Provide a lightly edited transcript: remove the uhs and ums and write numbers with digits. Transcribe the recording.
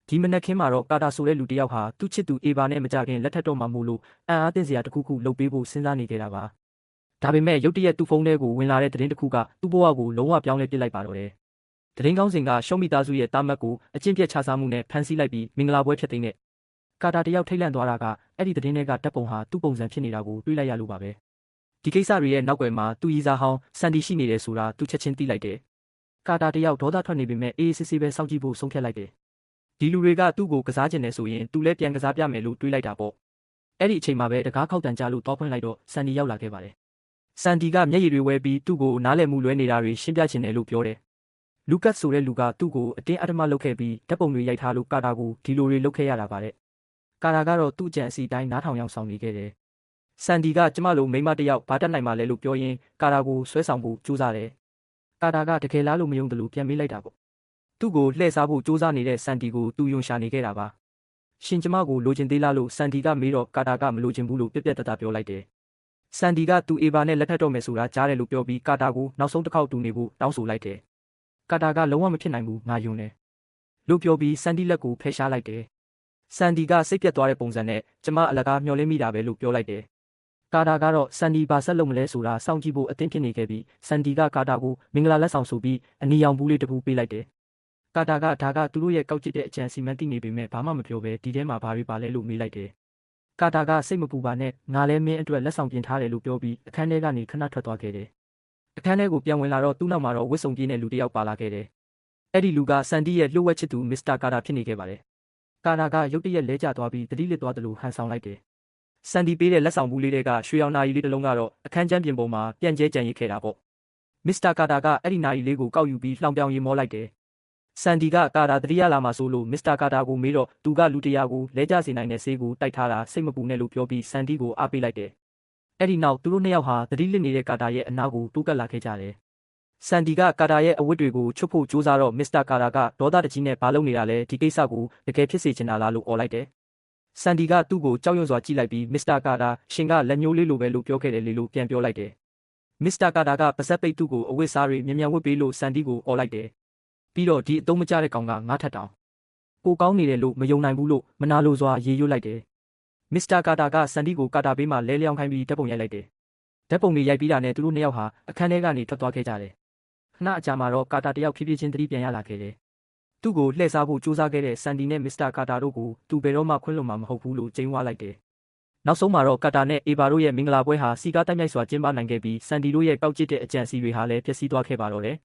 ဒီမနက်ခင်းမှာတော့ကာတာဆိုတဲ့လူတစ်ယောက်ဟာသူ့ချစ်သူအေဗာနဲ့မကြခင်လက်ထပ်တော့မှမို့လို့အံ့အားသင့်စရာတစ်ခုခုလုပ်ပေးဖို့စဉ်းစားနေခဲ့တာပါဒါပေမဲ့ရုတ်တရက်သူ့ဖုန်းထဲကိုဝင်လာတဲ့သတင်းတစ်ခုကသူ့ဘဝကိုလုံးဝပြောင်းလဲပစ်လိုက်ပါတော့တယ်သတင်းကောင်းစဉ်ကရှုံးမိသားစုရဲ့တာမတ်ကိုအကျင့်ပြတ်ချစားမှုနဲ့ဖမ်းဆီးလိုက်ပြီးမင်္ဂလာပွဲဖြစ်တဲ့ကာတာတယောက်ထိတ်လန့်သွားတာကအဲ့ဒီသတင်းတွေကတပ်ပုံဟာသူ့ပုံစံဖြစ်နေတာကိုတွေးလိုက်ရလို့ပါပဲဒီကိစ္စတွေရဲ့နောက်ွယ်မှာသူ့ရီစားဟောင်းဆန်ဒီရှိနေတယ်ဆိုတာသူချက်ချင်းသိလိုက်တယ်ကာတာတယောက်ဒေါသထွက်နေပေမဲ့အေးအေးဆေးဆေးပဲစောင့်ကြည့်ဖို့ဆုံးဖြတ်လိုက်တယ်ဒီလူတွေကသူ့ကိုကစားကျင်နေဆိုရင်သူလည်းပြန်ကစားပြမယ်လို့တွေးလိုက်တာပေါ့အဲ့ဒီအချိန်မှာပဲတကားခောက်တန်ကြလို့တောဖွင့်လိုက်တော့ဆန်ဒီရောက်လာခဲ့ပါတယ်ဆန်ဒီကမျက်ရည်တွေဝဲပြီးသူ့ကိုနားလည်မှုလွဲနေတာတွေရှင်းပြချင်တယ်လို့ပြောတယ်လူကတ်ဆိုတဲ့လူကသူ့ကိုအတင်းအဓမ္မလုပ်ခဲ့ပြီးဓာတ်ပုံတွေရိုက်ထားလို့ကာတာကိုဒီလိုတွေလုပ်ခဲ့ရတာပါတဲ့ကာတာကတော့သူ့ကြံအစီတိုင်းနားထောင်ရောက်ဆောင်နေခဲ့တယ်ဆန်ဒီကကျမလိုမိန်းမတစ်ယောက်ဘာတက်နိုင်မှလဲလို့ပြောရင်းကာတာကိုဆွဲဆောင်ဖို့ကြိုးစားတယ်ကာတာကတကယ်လားလို့မယုံတယ်လို့ပြန်မေးလိုက်တာပေါ့သူ့ကိုလှည့်စားဖို့ကြိုးစားနေတဲ့ဆန်ဒီကိုသူယုံရှာနေခဲ့တာပါရှင်ကျမကိုလိုချင်သေးလားလို့ဆန်ဒီကမေးတော့ကာတာကမလိုချင်ဘူးလို့ပြက်ပြက်တတပြောလိုက်တယ်ဆန်ဒီကသူအေဗာနဲ့လက်ထပ်တော့မယ်ဆိုတာကြားတယ်လို့ပြောပြီးကာတာကိုနောက်ဆုံးတစ်ခေါက်တူနေဖို့တောင်းဆိုလိုက်တယ်ကာတာကလုံးဝမဖြစ်နိုင်ဘူးငါယုံတယ်လို့ပြောပြီးဆန်ဒီလက်ကိုဖယ်ရှားလိုက်တယ်ဆန်ဒီကစိတ်ပြတ်သွားတဲ့ပုံစံနဲ့ကျမအလကားမျှော်လင့်မိတာပဲလို့ပြောလိုက်တယ်ကာတာကတော့ဆန်ဒီဘာဆက်လုပ်မလဲဆိုတာစောင့်ကြည့်ဖို့အသင့်ဖြစ်နေခဲ့ပြီးဆန်ဒီကကာတာကိုမင်္ဂလာလက်ဆောင်ဆိုပြီးအနီရောင်ဘူးလေးတစ်ခုပေးလိုက်တယ်ကာတာကဒါကသူတို့ရဲ့ကောက်ကျစ်တဲ့အကြံစီမံသိနေပေမဲ့ဘာမှမပြောဘဲဒီထဲမှာဘာတွေပါလဲလို့မေးလိုက်တယ်ကာတာကစိတ်မပူပါနဲ့ငါလည်းမင်းအတွက်လက်ဆောင်ပြင်ထားတယ်လို့ပြောပြီးအခန်းထဲကနေခဏထွက်သွားခဲ့တယ်အခန်းထဲကိုပြန်ဝင်လာတော့သူ့နောက်မှာတော့ဝစ်စုံပြေးတဲ့လူတစ်ယောက်ပါလာခဲ့တယ်အဲ့ဒီလူကဆန်ဒီရဲ့လှုပ်ဝက်ချစ်သူမစ္စတာကာတာဖြစ်နေခဲ့ပါတယ်ကာတာကရုတ်တရက်လဲကျသွားပြီးတတိလစ်သွားတယ်လို့ဟန်ဆောင်လိုက်တယ်ဆန်ဒီပေးတဲ့လက်ဆောင်ဘူးလေးတွေကရွှေရောင်နာရီလေးတစ်လုံးကတော့အခန်းကျမ်းပြင်ပေါ်မှာပြန့်ကျဲကြံရစ်ခဲ့တာပေါ့မစ္စတာကာတာကအဲ့ဒီနာရီလေးကိုကောက်ယူပြီးလှောင်ပြောင်ရေမောလိုက်တယ်ဆန်ဒီကကာတာတတိယလာမှာဆိုလို့မစ္စတာကာတာကိုမေးတော့သူကလူတရာကိုလဲကျစေနိုင်တဲ့ဆေးကိုတိုက်ထားတာစိတ်မပူနဲ့လို့ပြောပြီးဆန်ဒီကိုအားပေးလိုက်တယ်အဲ့ဒီနောက်သူတို့နှစ်ယောက်ဟာတတိလစ်နေတဲ့ကာတာရဲ့အနားကိုတိုးကပ်လာခဲ့ကြတယ်ဆန်ဒီကကာတာရဲ့အဝတ်တွေကိုချွတ်ဖို့ကြိုးစားတော့မစ္စတာကာတာကဒေါသတကြီးနဲ့ဘာလုပ်နေတာလဲဒီကိစ္စကိုတကယ်ဖြစ်စေချင်တာလားလို့អော်လိုက်တယ်ဆန်ဒီကသူ့ကိုကြောက်ရွံ့စွာကြည့်လိုက်ပြီးမစ္စတာကာတာရှင်ကလက်ညှိုးလေးလိုပဲလို့ပြောခဲ့တယ်လေလို့ပြန်ပြောလိုက်တယ်မစ္စတာကာတာကပါဇက်ပိတ်သူ့ကိုအဝတ်စားတွေမြန်မြန်ဝတ်ပေးလို့ဆန်ဒီကိုអော်လိုက်တယ်ပြီးတော့ဒီအတုံးမကျတဲ့ကောင်ကငါးထပ်တောင်ကိုကောင်းနေတယ်လို့မယုံနိုင်ဘူးလို့မနာလိုစွာရေရွတ်လိုက်တယ်မစ္စတာကာတာကဆန်ဒီကိုကာတာဘေးမှာလဲလျောင်းခိုင်းပြီးဓာတ်ပုံရိုက်လိုက်တယ်ဓာတ်ပုံတွေရိုက်ပြီးတာနဲ့သူတို့နှစ်ယောက်ဟာအခန်းထဲကနေထွက်သွားခဲ့ကြတယ်ခဏအကြာမှာတော့ကာတာတယောက်ဖြည်းဖြည်းချင်းသတိပြန်ရလာခဲ့တယ်သူ့ကိုလှည့်စားဖို့ကြိုးစားခဲ့တဲ့ဆန်ဒီနဲ့မစ္စတာကာတာတို့ကိုသူဘယ်တော့မှခွင့်လွှတ်မှာမဟုတ်ဘူးလို့ကျိန်းဝါလိုက်တယ်နောက်ဆုံးမှာတော့ကာတာနဲ့အေဗာတို့ရဲ့မင်္ဂလာပွဲဟာစီကားတိုက်မြိုက်စွာကျင်းပနိုင်ခဲ့ပြီးဆန်ဒီတို့ရဲ့ကောက်ကျစ်တဲ့အကြံစီတွေဟာလည်းပျက်စီးသွားခဲ့ပါတော့တယ်